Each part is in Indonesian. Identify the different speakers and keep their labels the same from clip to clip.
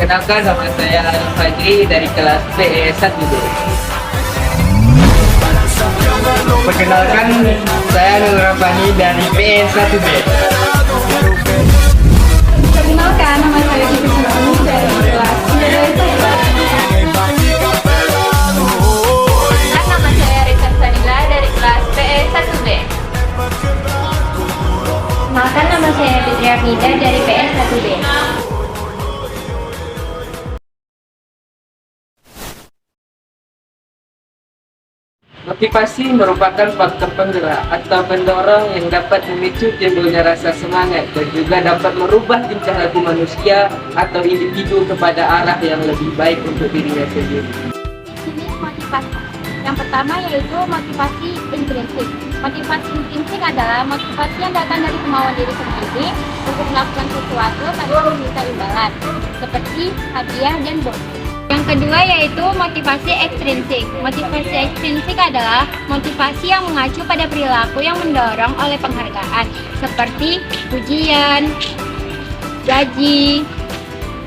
Speaker 1: Kenalkan, nama saya Fajri dari kelas PE 1B. Perkenalkan, saya Nur Rafani dari PE 1B.
Speaker 2: Perkenalkan, nama saya Kiki Sumani dari kelas 9.
Speaker 3: Nama saya Rita Sanila dari kelas PE 1B.
Speaker 2: Perkenalkan, nama saya Fitri Afnida dari PE 1B.
Speaker 1: Motivasi merupakan faktor penggerak atau pendorong yang dapat memicu timbulnya rasa semangat dan juga dapat merubah tingkah laku manusia atau individu kepada arah yang lebih baik untuk dirinya sendiri.
Speaker 3: Jenis motivasi. Yang pertama yaitu motivasi intrinsik. Motivasi intrinsik adalah motivasi yang datang dari kemauan diri sendiri untuk melakukan sesuatu tanpa meminta imbalan, seperti hadiah dan bonus. Yang kedua yaitu motivasi ekstrinsik. Motivasi ekstrinsik adalah motivasi yang mengacu pada perilaku yang mendorong oleh penghargaan, seperti pujian, gaji,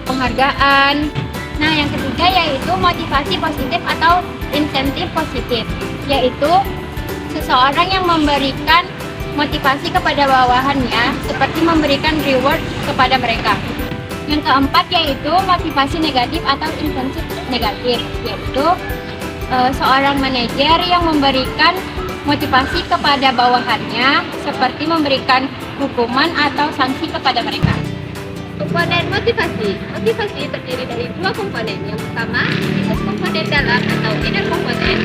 Speaker 3: penghargaan. Nah, yang ketiga yaitu motivasi positif atau insentif positif, yaitu seseorang yang memberikan motivasi kepada bawahannya, seperti memberikan reward kepada mereka. Yang keempat yaitu motivasi negatif atau insentif negatif, yaitu seorang manajer yang memberikan motivasi kepada bawahannya, seperti memberikan hukuman atau sanksi kepada mereka.
Speaker 4: Komponen motivasi. Motivasi terdiri dari dua komponen. Yang pertama, yaitu komponen dalam atau inner komponen.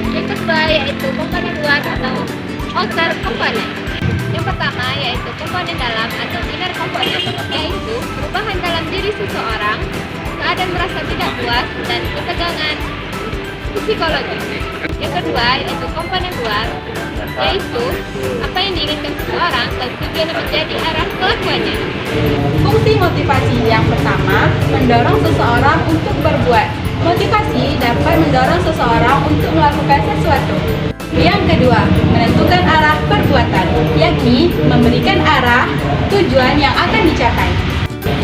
Speaker 4: Yang kedua yaitu komponen luar atau outer komponen. Yang pertama yaitu komponen dalam atau inner komponen, yaitu perubahan dalam diri seseorang, keadaan merasa tidak puas dan ketegangan psikologis. Yang kedua yaitu komponen luar, yaitu apa yang diinginkan seseorang dan tujuan menjadi arah kelakuannya.
Speaker 2: Fungsi motivasi yang pertama, mendorong seseorang untuk berbuat. Motivasi dapat mendorong seseorang untuk melakukan sesuatu. Yang kedua, menentukan arah perbuatan, yakni memberikan arah tujuan yang akan dicapai.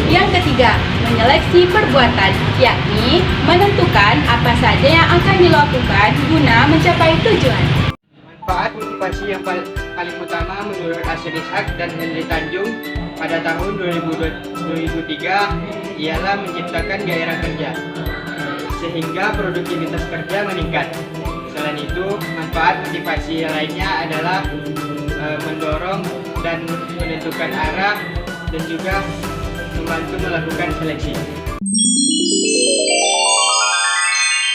Speaker 2: Yang ketiga, menyeleksi perbuatan, yakni menentukan apa saja yang akan dilakukan guna mencapai tujuan.
Speaker 1: Manfaat motivasi yang paling utama menurut Asir Ishak dan Henry Tanjung pada tahun 2003 ialah menciptakan gairah kerja, sehingga produktivitas kerja meningkat. Selain itu, manfaat motivasi yang lainnya adalah mendorong dan menentukan arah dan juga membantu melakukan seleksi.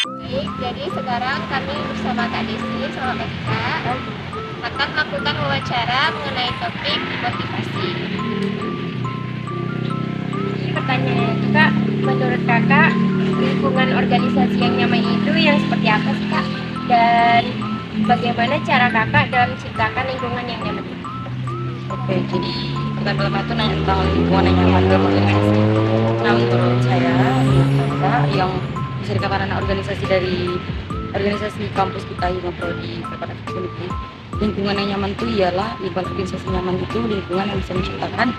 Speaker 4: Baik, jadi sekarang kami bersama Kak Desi sama Kak Tika akan melakukan wawancara mengenai topik motivasi.
Speaker 3: Pertanyaan Kak, menurut Kakak lingkungan organisasi yang nyaman itu yang seperti apa sih Kak? Dan bagaimana cara Kakak dalam menciptakan lingkungan yang nyaman?
Speaker 5: Oke, jadi pertama-tama itu nanya tentang lingkungan yang nyaman dalam organisasi. Nah, menurut saya, yang bisa dikatakan anak organisasi dari organisasi kampus kita Hima-Prodi Perpadat Teknik, lingkungan yang nyaman itu ialah lingkungan organisasi nyaman itu lingkungan yang bisa menciptakan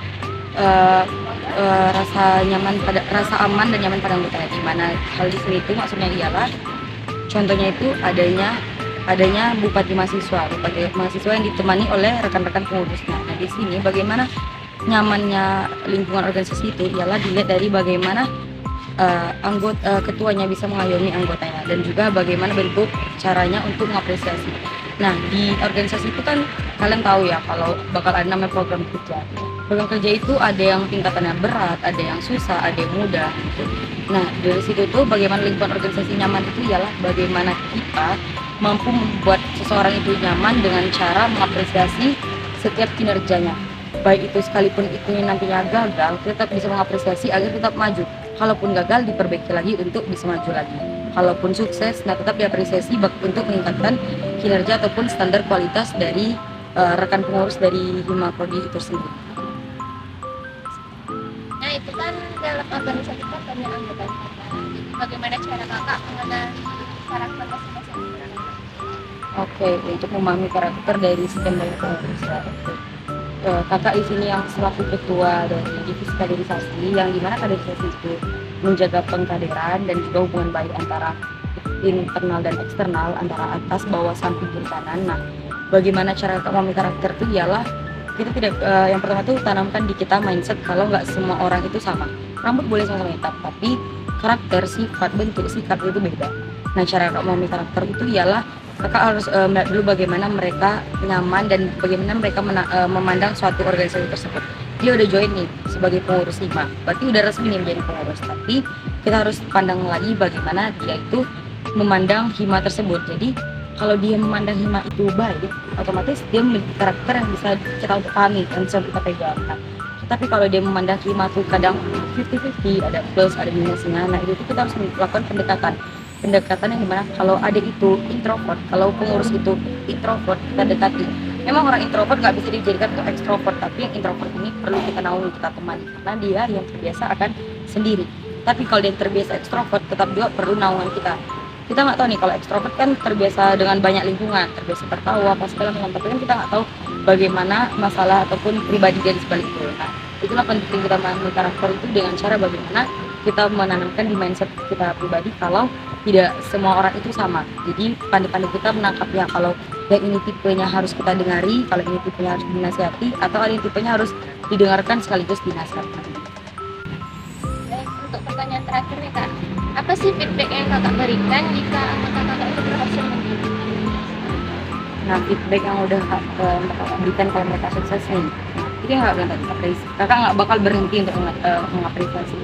Speaker 5: rasa aman dan nyaman pada anggotanya. Di mana hal di sini itu maksudnya ialah contohnya itu adanya bupati mahasiswa yang ditemani oleh rekan-rekan pengurusnya. Nah, di sini bagaimana nyamannya lingkungan organisasi itu ialah dilihat dari bagaimana ketuanya bisa mengayomi anggotanya dan juga bagaimana bentuk caranya untuk mengapresiasi. Nah, di organisasi itu kan kalian tahu ya kalau bakal ada namanya program kerja. Program kerja itu ada yang tingkatannya berat, ada yang susah, ada yang mudah gitu. Nah, dari situ tuh bagaimana lingkungan organisasi nyaman itu ialah bagaimana kita mampu membuat seseorang itu nyaman dengan cara mengapresiasi setiap kinerjanya. Baik itu sekalipun itu nantinya gagal, tetap bisa mengapresiasi agar tetap maju. Kalaupun gagal, diperbaiki lagi untuk bisa maju lagi. Kalaupun sukses, nah tetap diapresiasi untuk meningkatkan kinerja ataupun standar kualitas dari rekan pengurus dari Hima-Prodi itu sendiri.
Speaker 4: Nah, itu kan dalam organisasi kan banyak anggota. Bagaimana cara Kakak mengenal karakter masing-masing?
Speaker 5: Oke, untuk memahami karakter dari setiap pengurus. Kakak di sini yang selaku ketua dari divisi kaderisasi, yang dimana kaderisasi itu menjaga pengkaderan dan juga hubungan baik antara internal dan eksternal, antara atas, bawah, samping, kiri, kanan. Nah, bagaimana cara memahami karakter itu ialah kita tidak yang pertama tuh tanamkan di kita mindset kalau nggak semua orang itu sama. Rambut boleh sama-sama hitam, tapi karakter, sifat, bentuk, sikap itu beda. Nah, cara memahami karakter itu ialah kakak harus melihat dulu bagaimana mereka nyaman dan bagaimana mereka memandang suatu organisasi tersebut. Dia udah join nih sebagai pengurus HIMA, berarti udah resmi nih menjadi pengurus. Tapi kita harus pandang lagi bagaimana dia itu memandang HIMA tersebut. Jadi kalau dia memandang HIMA itu baik, otomatis dia memiliki karakter yang bisa kita untuk pahami dan bisa kita pegang. Tapi kalau dia memandang HIMA tuh kadang 50-50, ada plus, ada minusnya. Nah, itu kita harus melakukan pendekatan yang dimana kalau ada itu introvert, kalau pengurus itu introvert, kita dekati. Memang orang introvert nggak bisa dijadikan untuk ekstrovert, tapi yang introvert ini perlu kita naungi, kita temani, karena dia yang terbiasa akan sendiri. Tapi kalau dia terbiasa ekstrovert, tetap juga perlu naungan kita. Kita nggak tahu nih, kalau ekstrovert kan terbiasa dengan banyak lingkungan, terbiasa tertawa, apa segala macam, tapi kan kita nggak tahu bagaimana masalah ataupun pribadi dia di sebalik itu. Nah, itulah penting kita memahami karakter itu dengan cara bagaimana kita menanamkan di mindset kita pribadi kalau tidak semua orang itu sama. Jadi pandai-pandai kita menangkapnya, kalau yang ini tipenya harus kita dengari, kalau ini tipenya harus dinasihati, atau ada yang tipenya harus didengarkan sekaligus dinasihatkan.
Speaker 3: Baik, untuk pertanyaan terakhir nih Kak, apa sih feedback yang kakak berikan jika anggota kakak itu berhasil menjadi?
Speaker 5: Nah, feedback yang udah kakak berikan kalau mereka sukses nih, itu nggak bilang tadi apresiasi. Kakak nggak bakal berhenti untuk mengapresiasi.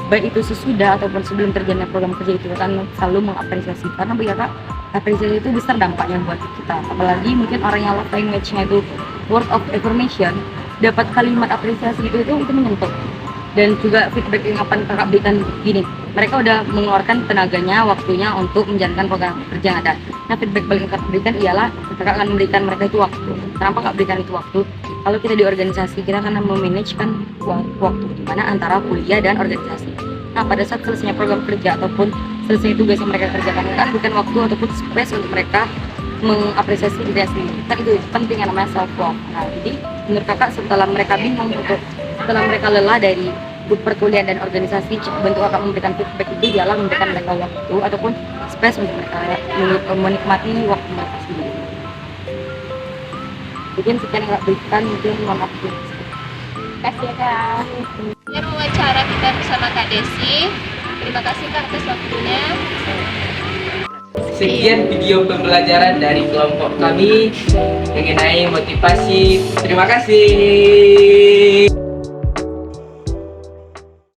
Speaker 5: Baik itu sesudah ataupun sebelum terjadinya program kerja itu, kita akan selalu mengapresiasi, karena bagi kakak apresiasi itu besar dampaknya buat kita. Apalagi mungkin orang yang love language-nya itu word of affirmation, dapat kalimat apresiasi itu menyentuh. Dan juga feedback yang akan kakak berikan gini, mereka udah mengeluarkan tenaganya, waktunya untuk menjalankan program kerja yang ada. Nah, feedback balik yang kakak berikan ialah kakak akan memberikan mereka itu waktu. Kenapa kakak berikan itu waktu? Kalau kita di organisasi, kita akan memanajekan waktu di mana antara kuliah dan organisasi. Nah, pada saat selesainya program kerja ataupun selesai tugas yang mereka kerjakan, kita berikan waktu ataupun space untuk mereka mengapresiasi diri sendiri. Kan itu penting yang namanya self love. Nah, jadi menurut kakak setelah mereka bingung setelah mereka lelah dari perkuliahan dan organisasi, bentuk kakak memberikan feedback itu ialah memberikan mereka waktu ataupun space untuk mereka menikmati waktu mereka sendiri. Mungkin sekian yang kakak berikan, mungkin mohon maaf.
Speaker 3: Terima kasih ya Kak. Sekian wawancara kita bersama Kak Desi. Terima kasih Kak atas waktunya.
Speaker 1: Sekian video pembelajaran dari kelompok kami mengenai motivasi. Terima kasih.